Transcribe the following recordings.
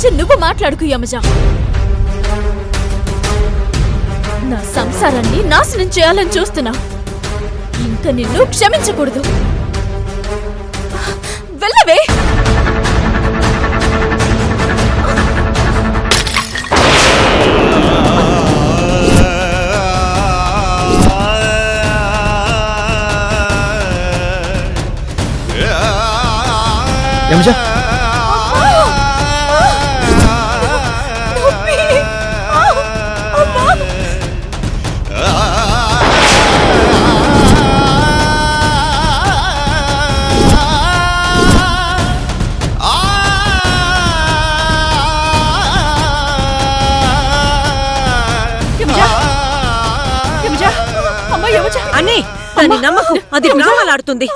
గురించి నువ్వు మాట్లాడుకు యమజ. నా సంసారాన్ని నాశనం చేయాలని చూస్తున్నా. ఇంకా నిన్ను క్షమించకూడదు. వెళ్ళవే. యమజ, అన్నీ దాన్ని నమ్మకు, అది డ్రామాలాడుతుంది.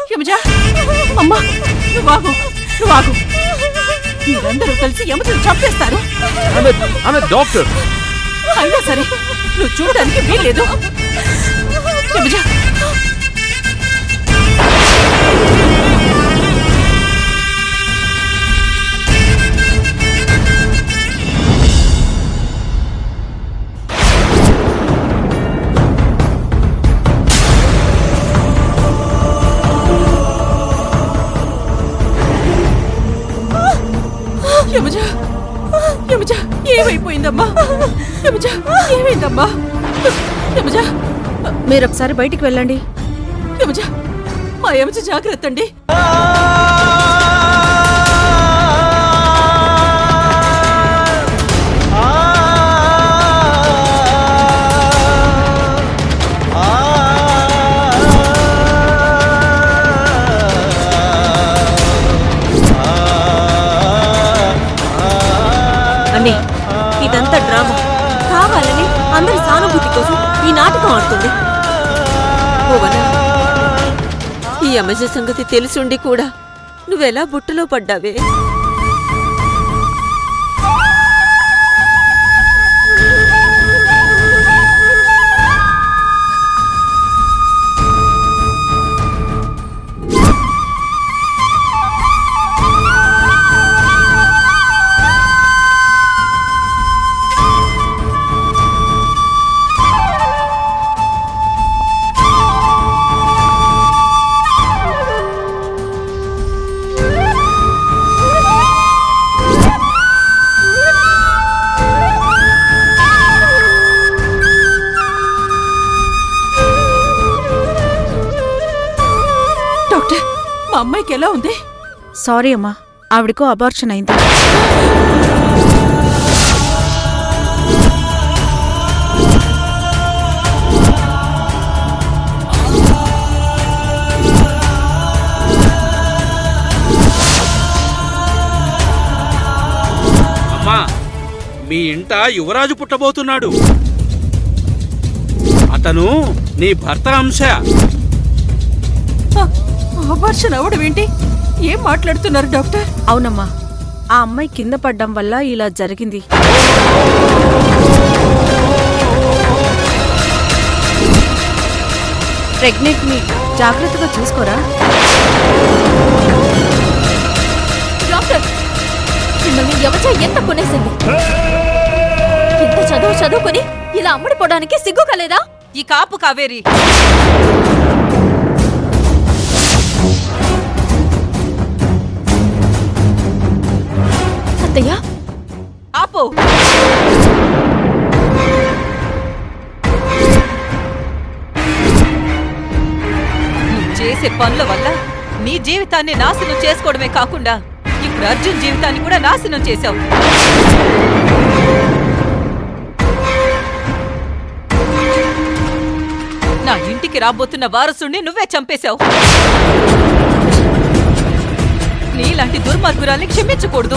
అమ్మా నువ్వాగు, నువ్వాగు. మీరందరూ కలిసి యమజను చంపేస్తారు. ఆమె డాక్టర్. అయినా సరే నువ్వు చూడడానికి వీల్లేదు. యమజ, యమజ, యమజ, ఏమైపోయిందమ్మా? యమజ, ఏమైందమ్మా? యమజ, మీరొకసారి బయటికి వెళ్ళండి. యమజ, మా యమజ జాగ్రత్త అండి. అన్నీ ఇదంతా డ్రామా. కావాలని అందరి సానుభూతి కోసం ఈ నాటకం ఆడుతుంది. ఈ యమజ సంగతి తెలిసుండి కూడా నువ్వెలా బుట్టలో పడ్డావే? డాక్టర్, మా అమ్మాయికి ఎలా ఉంది? సారీ అమ్మా, ఆవిడకు అబార్షన్ అయింది. అమ్మా, మీ ఇంట యువరాజు పుట్టబోతున్నాడు. అతను నీ భర్త అంశ. అబార్షన్ అవడం ఏంటి? ఏం మాట్లాడుతున్నారు డాక్టర్? అవునమ్మా, ఆ అమ్మాయి కింద పడ్డం వల్ల ఇలా జరిగింది. ప్రెగ్నెంట్ ని జాగ్రత్తగా చూసుకోరా. డాక్టర్, మిమ్మల్ని యమజ ఎంత కొనేసింది? ఇంత చదువుకుని ఇలా అమ్ముడుపోవడానికి సిగ్గు కలేదా? ఈ కాపు కావేరి, అత్తయ్య ఆపో. నువ్వు చేసే పనుల వల్ల నీ జీవితాన్ని నాశనం చేసుకోవడమే కాకుండా ఇప్పుడు అర్జున్ జీవితాన్ని కూడా నాశనం చేశావు. నా ఇంటికి రాబోతున్న వారసుణ్ణి నువ్వే చంపేశావు. నీలాంటి దుర్మార్గురాల్ని క్షమించకూడదు.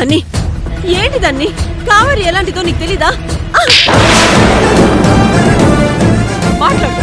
అన్నీ ఏంటిదన్నీ? కావేరి ఎలాంటిదో నీకు తెలీదా? మాట్లాడు.